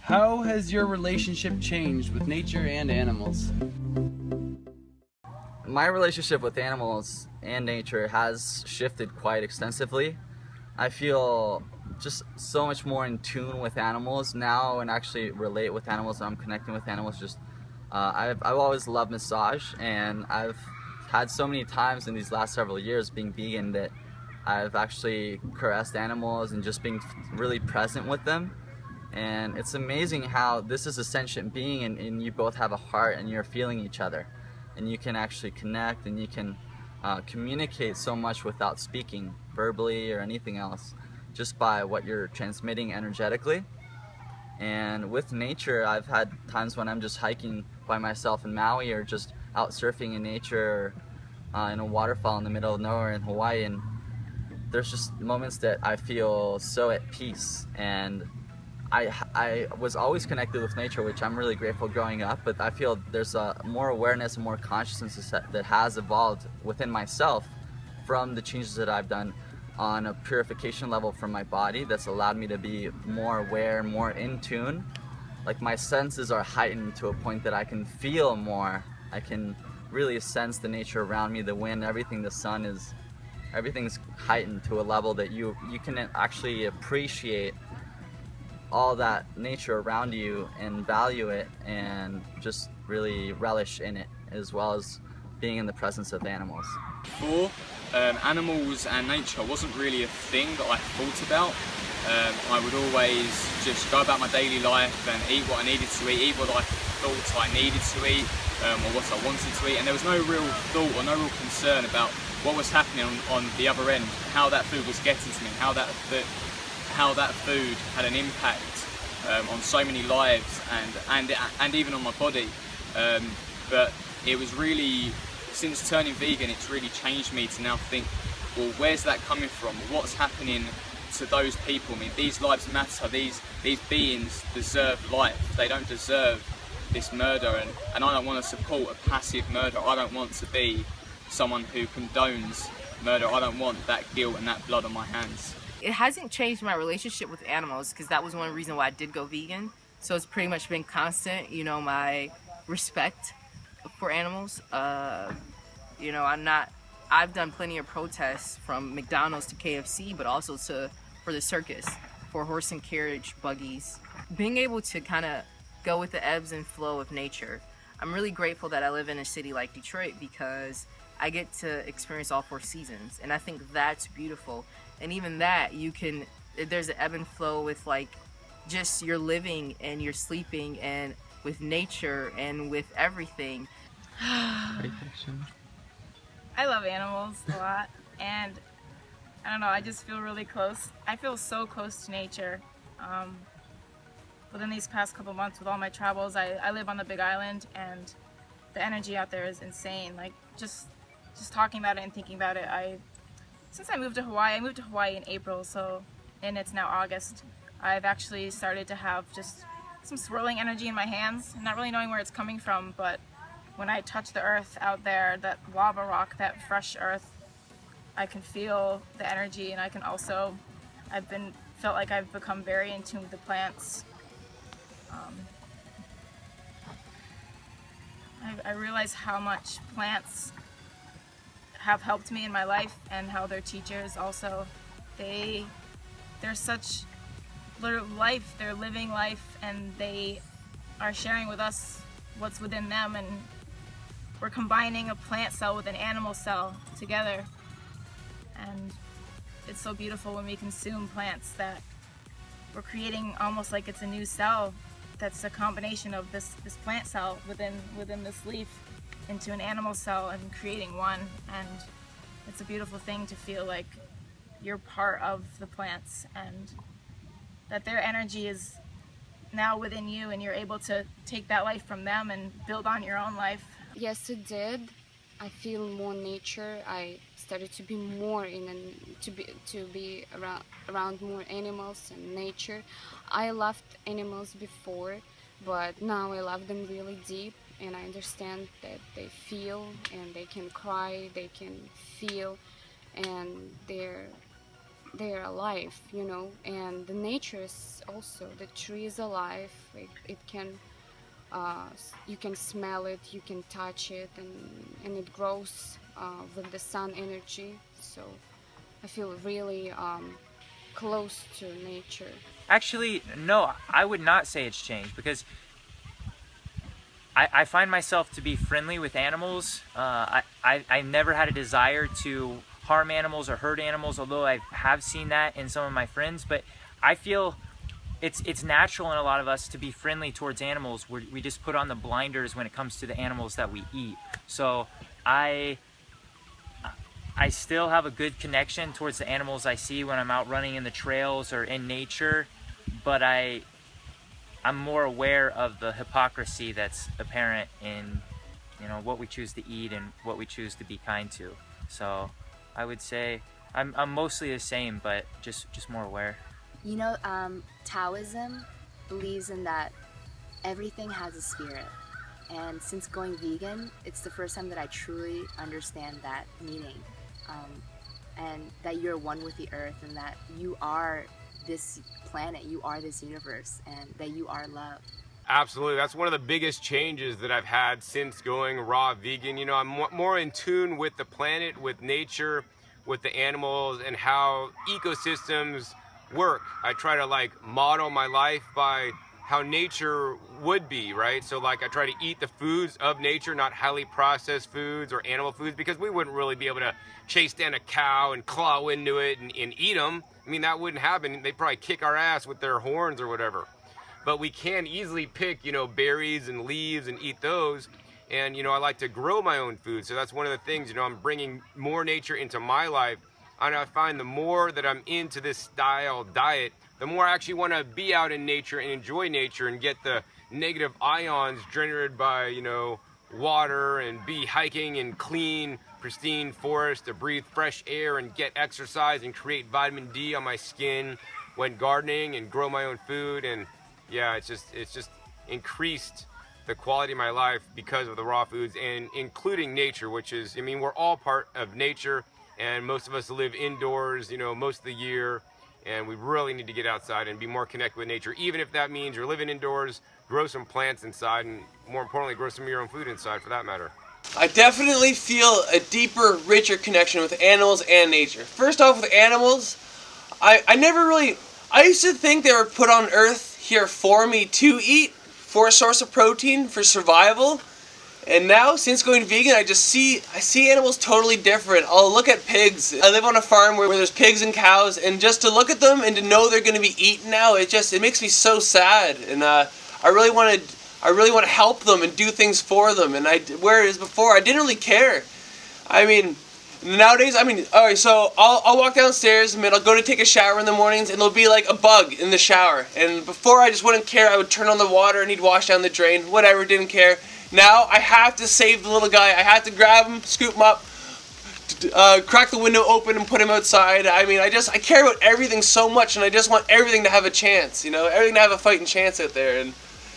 How has your relationship changed with nature and animals? My relationship with animals and nature has shifted quite extensively. I feel just so much more in tune with animals now and actually relate with animals, and I'm connecting with animals. I've always loved massage, and I've had so many times in these last several years being vegan that I've actually caressed animals and just being really present with them. And it's amazing how this is a sentient being, and you both have a heart and you're feeling each other. And you can actually connect, and you can communicate so much without speaking verbally or anything else, just by what you're transmitting energetically. And with nature, I've had times when I'm just hiking by myself in Maui, or just out surfing in nature, or in a waterfall in the middle of nowhere in Hawaii, and there's just moments that I feel so at peace. And I was always connected with nature, which I'm really grateful growing up, but I feel there's more awareness and more consciousness that has evolved within myself from the changes that I've done on a purification level from my body that's allowed me to be more aware, more in tune. Like, my senses are heightened to a point that I can feel more. I can really sense the nature around me, the wind, everything, the sun everything's heightened to a level that you can actually appreciate all that nature around you and value it and just really relish in it, as well as being in the presence of animals. Before, animals and nature wasn't really a thing that I thought about. I would always just go about my daily life and eat what I needed to eat what I thought I needed to eat, or what I wanted to eat, and there was no real thought or no real concern about what was happening on the other end, how that food was getting to me, how that food had an impact on so many lives and even on my body. But it was really, since turning vegan, it's really changed me to now think, well, where's that coming from? What's happening to those people? I mean, these lives matter. These beings deserve life. They don't deserve this murder, and I don't want to support a passive murder. I don't want to be someone who condones murder. I don't want that guilt and that blood on my hands. It hasn't changed my relationship with animals, because that was one reason why I did go vegan. So it's pretty much been constant, you know, my respect for animals. You know, I've done plenty of protests from McDonald's to KFC, but also for the circus, for horse and carriage buggies. Being able to kind of go with the ebbs and flow of nature. I'm really grateful that I live in a city like Detroit, because I get to experience all 4 seasons, and I think that's beautiful. And even that, there's an ebb and flow with, like, just your living and your sleeping and with nature and with everything. I love animals a lot, and I don't know, I just feel really close. I feel so close to nature. Within these past couple months with all my travels, I live on the Big Island, and the energy out there is insane. Like, just talking about it and thinking about it, since I moved to Hawaii in April, and it's now August, I've actually started to have just some swirling energy in my hands, not really knowing where it's coming from, but when I touch the earth out there, that lava rock, that fresh earth, I can feel the energy, and I can also, felt like I've become very in tune with the plants. I realize how much plants have helped me in my life, and how they're teachers also. They're such life, they're living life, and they are sharing with us what's within them, and we're combining a plant cell with an animal cell together. And it's so beautiful when we consume plants that we're creating almost like it's a new cell that's a combination of this plant cell within this leaf into an animal cell, and creating one. And it's a beautiful thing to feel like you're part of the plants, and that their energy is now within you, and you're able to take that life from them and build on your own life. Yes, it did. I feel more nature. I started to be more to be around more animals and nature. I loved animals before, but now I love them really deep, and I understand that they feel, and they can cry, they can feel, and they are alive, you know, and the nature is also, the tree is alive. It can, you can smell it, you can touch it, and it grows with the sun energy. So I feel really close to nature. Actually, no, I would not say it's changed, because I find myself to be friendly with animals. I never had a desire to harm animals or hurt animals, although I have seen that in some of my friends. But I feel it's natural in a lot of us to be friendly towards animals. We just put on the blinders when it comes to the animals that we eat. So I still have a good connection towards the animals I see when I'm out running in the trails or in nature, but I'm more aware of the hypocrisy that's apparent in, you know, what we choose to eat and what we choose to be kind to. So I would say I'm mostly the same, but just more aware. You know, Taoism believes in that everything has a spirit. And since going vegan, it's the first time that I truly understand that meaning. And that you're one with the earth, and that you are this planet, you are this universe, and that you are love. Absolutely. That's one of the biggest changes that I've had since going raw vegan. You know, I'm more in tune with the planet, with nature, with the animals, and how ecosystems work. I try to like model my life by how nature would be, right? So like I try to eat the foods of nature, not highly processed foods or animal foods, because we wouldn't really be able to chase down a cow and claw into it and eat them. I mean, that wouldn't happen. They'd probably kick our ass with their horns or whatever. But we can easily pick, you know, berries and leaves and eat those. And, you know, I like to grow my own food. So that's one of the things, you know, I'm bringing more nature into my life. And I find the more that I'm into this style diet, the more I actually want to be out in nature and enjoy nature and get the negative ions generated by, you know, water, and be hiking in clean, pristine forest to breathe fresh air and get exercise and create vitamin D on my skin, went gardening and grow my own food. And yeah, it's just increased the quality of my life because of the raw foods, and including nature, which is, I mean, we're all part of nature, and most of us live indoors, you know, most of the year, and we really need to get outside and be more connected with nature, even if that means you're living indoors, grow some plants inside, and more importantly, grow some of your own food inside for that matter. I definitely feel a deeper, richer connection with animals and nature. First off, with animals, I never really, I used to think they were put on earth here for me to eat, for a source of protein, for survival. And now, since going vegan, I see animals totally different. I'll look at pigs. I live on a farm where there's pigs and cows, and just to look at them and to know they're going to be eaten now, it makes me so sad. And I really want to help them and do things for them. And whereas before I didn't really care. I mean, nowadays, alright, so I'll walk downstairs and I'll go to take a shower in the mornings, and there'll be like a bug in the shower. And before I just wouldn't care. I would turn on the water and he'd wash down the drain, whatever, didn't care. Now I have to save the little guy. I have to grab him, scoop him up, crack the window open and put him outside. I mean, I care about everything so much, and I just want everything to have a chance, you know, everything to have a fighting chance out there. And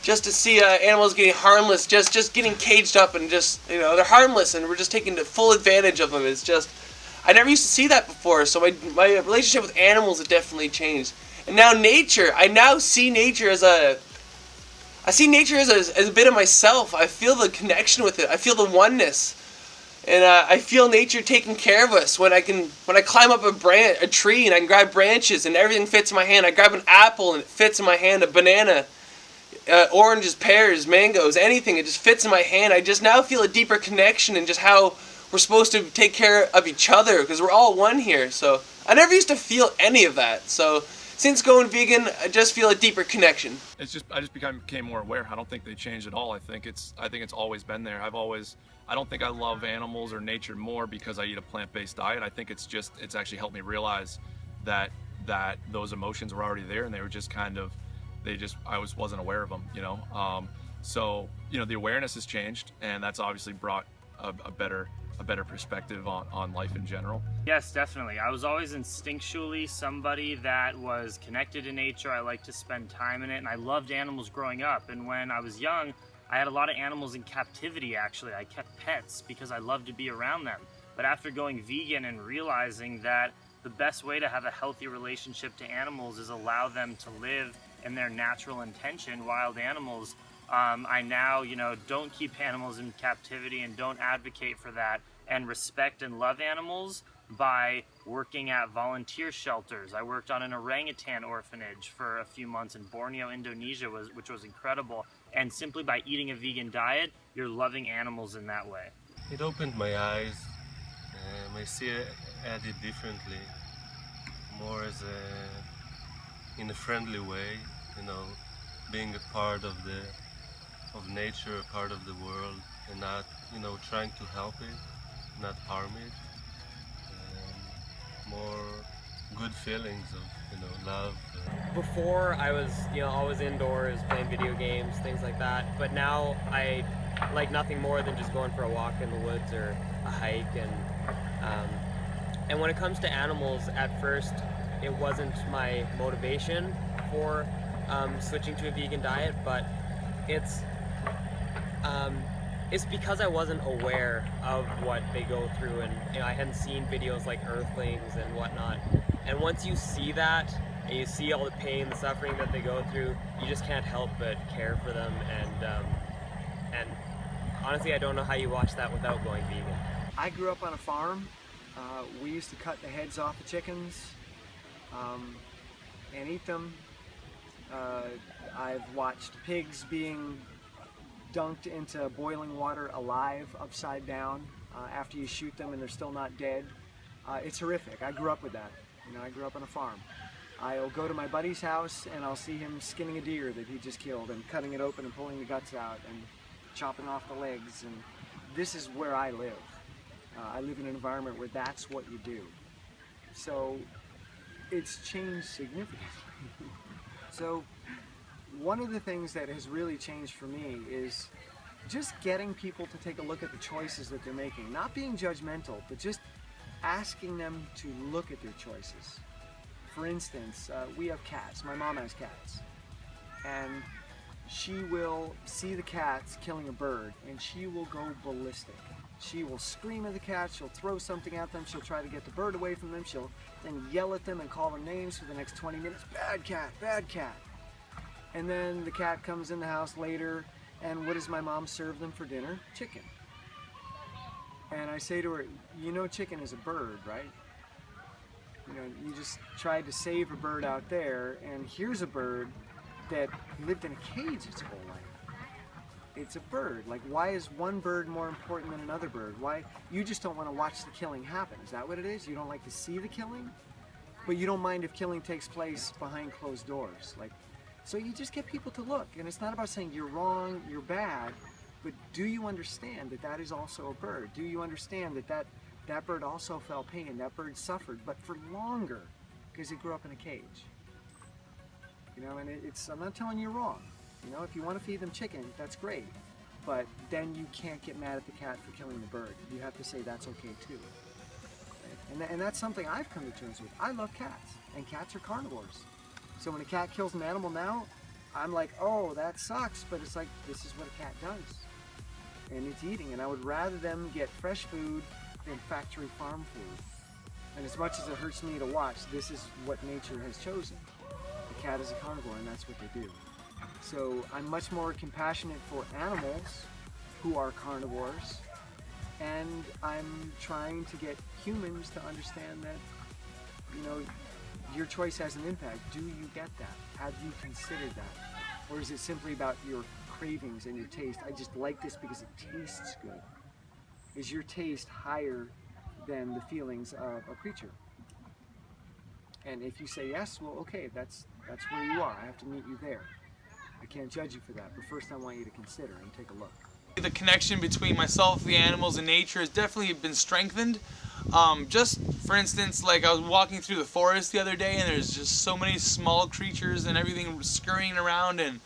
just to see animals getting harmless, just getting caged up, and just, you know, they're harmless, and we're just taking full advantage of them. It's just, I never used to see that before, so my relationship with animals has definitely changed. And now nature, I now see nature as a bit of myself. I feel the connection with it. I feel the oneness, and I feel nature taking care of us. When I climb up a tree and I can grab branches and everything fits in my hand. I grab an apple and it fits in my hand. A banana, oranges, pears, mangoes, anything. It just fits in my hand. I just now feel a deeper connection, and just how we're supposed to take care of each other, because we're all one here. So I never used to feel any of that. So since going vegan, I just feel a deeper connection. I just became more aware. I don't think they changed at all. I think it's always been there. I don't think I love animals or nature more because I eat a plant-based diet. I think it's actually helped me realize that those emotions were already there, and they were just I wasn't aware of them, you know. So, you know, the awareness has changed, and that's obviously brought a better perspective on life in general. Yes, definitely. I was always instinctually somebody that was connected to nature. I like to spend time in it, and I loved animals growing up. And when I was young, I had a lot of animals in captivity, actually. I kept pets because I loved to be around them. But after going vegan and realizing that the best way to have a healthy relationship to animals is allow them to live in their natural intention, wild animals. I now, don't keep animals in captivity and don't advocate for that, and respect and love animals by working at volunteer shelters. I worked on an orangutan orphanage for a few months in Borneo, Indonesia, which was incredible. And simply by eating a vegan diet, you're loving animals in that way. It opened my eyes. I see it differently, more as in a friendly way, being a part of nature, a part of the world, and not, trying to help it, not harm it. More good feelings of, love. Before I was, always indoors playing video games, things like that. But now I like nothing more than just going for a walk in the woods or a hike. And when it comes to animals, at first it wasn't my motivation for switching to a vegan diet, but it's because I wasn't aware of what they go through, and I hadn't seen videos like Earthlings and whatnot. And once you see that, and you see all the pain, the suffering that they go through, you just can't help but care for them. And honestly, I don't know how you watch that without going vegan. I grew up on a farm. We used to cut the heads off the chickens and eat them. I've watched pigs being dunked into boiling water alive, upside down, after you shoot them and they're still not dead. It's horrific. I grew up with that. I grew up on a farm. I'll go to my buddy's house and I'll see him skinning a deer that he just killed and cutting it open and pulling the guts out and chopping off the legs. And this is where I live. I live in an environment where that's what you do. So it's changed significantly. So one of the things that has really changed for me is just getting people to take a look at the choices that they're making. Not being judgmental, but just asking them to look at their choices. For instance, we have cats. My mom has cats. And she will see the cats killing a bird and she will go ballistic. She will scream at the cat, she'll throw something at them, she'll try to get the bird away from them, she'll then yell at them and call them names for the next 20 minutes. Bad cat, bad cat. And then the cat comes in the house later, and what does my mom serve them for dinner? Chicken. And I say to her, chicken is a bird, right? You just tried to save a bird out there, and here's a bird that lived in a cage its whole life. It's a bird. Like, why is one bird more important than another bird? Why? You just don't want to watch the killing happen. Is that what it is? You don't like to see the killing? But you don't mind if killing takes place behind closed doors. So you just get people to look, and it's not about saying you're wrong, you're bad, but do you understand that that is also a bird? Do you understand that bird also felt pain, that bird suffered, but for longer, because it grew up in a cage? And I'm not telling you wrong. If you want to feed them chicken, that's great, but then you can't get mad at the cat for killing the bird. You have to say that's okay too. And that's something I've come to terms with. I love cats, and cats are carnivores. So when a cat kills an animal now, I'm like, oh, that sucks, but it's like, this is what a cat does. And it's eating, and I would rather them get fresh food than factory farm food. And as much as it hurts me to watch, this is what nature has chosen. The cat is a carnivore, and that's what they do. So I'm much more compassionate for animals who are carnivores, and I'm trying to get humans to understand that, your choice has an impact. Do you get that? Have you considered that? Or is it simply about your cravings and your taste? I just like this because it tastes good. Is your taste higher than the feelings of a creature? And if you say yes, well, okay, that's where you are. I have to meet you there. I can't judge you for that, but first I want you to consider and take a look. The connection between myself, the animals, and nature has definitely been strengthened. Just for instance, like I was walking through the forest the other day and there's just so many small creatures and everything scurrying around, and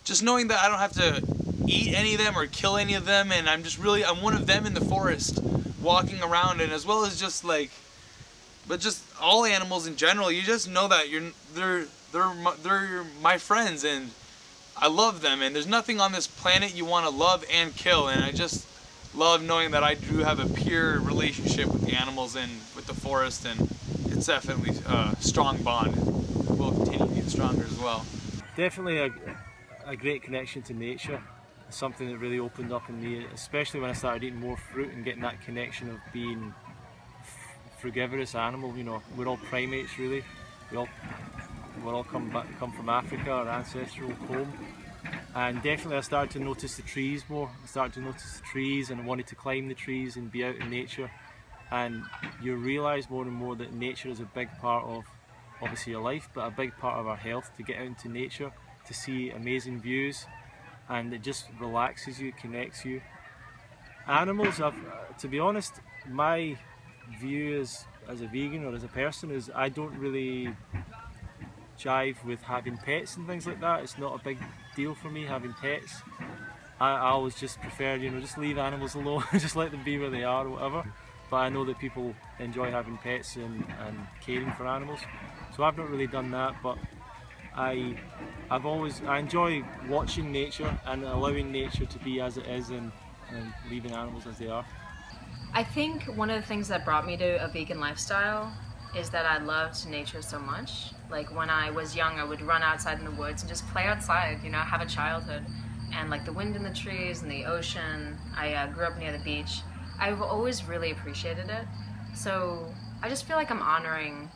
just knowing that I don't have to eat any of them or kill any of them, and I'm one of them in the forest walking around, and as well as just all animals in general, you just know that they're my friends and I love them, and there's nothing on this planet you want to love and kill, and I just love knowing that I do have a pure relationship with the animals and with the forest, and it's definitely a strong bond. We'll continue to get stronger as well. Definitely a great connection to nature. Something that really opened up in me, especially when I started eating more fruit and getting that connection of being frugivorous animal. You know, we're all primates really. We all come from Africa, our ancestral home. And definitely I started to notice the trees more. I started to notice the trees and I wanted to climb the trees and be out in nature. And you realise more and more that nature is a big part of obviously your life, but a big part of our health, to get out into nature, to see amazing views, and it just relaxes you, connects you. Animals, to be honest, my view as a vegan or as a person is I don't really jive with having pets and things like that. It's not a big deal for me having pets. I always just prefer, you know, just leave animals alone, just let them be where they are or whatever. But I know that people enjoy having pets and caring for animals. So I've not really done that, but I enjoy watching nature and allowing nature to be as it is and leaving animals as they are. I think one of the things that brought me to a vegan lifestyle is that I loved nature so much. Like when I was young, I would run outside in the woods and just play outside, you know, have a childhood. And like the wind in the trees and the ocean, I grew up near the beach. I've always really appreciated it. So I just feel like I'm honoring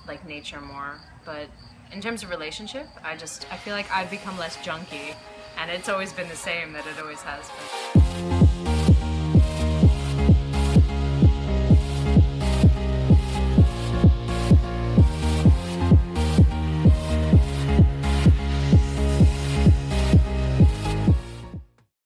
like nature more. But in terms of relationship, I feel like I've become less junky, and it's always been the same that it always has been.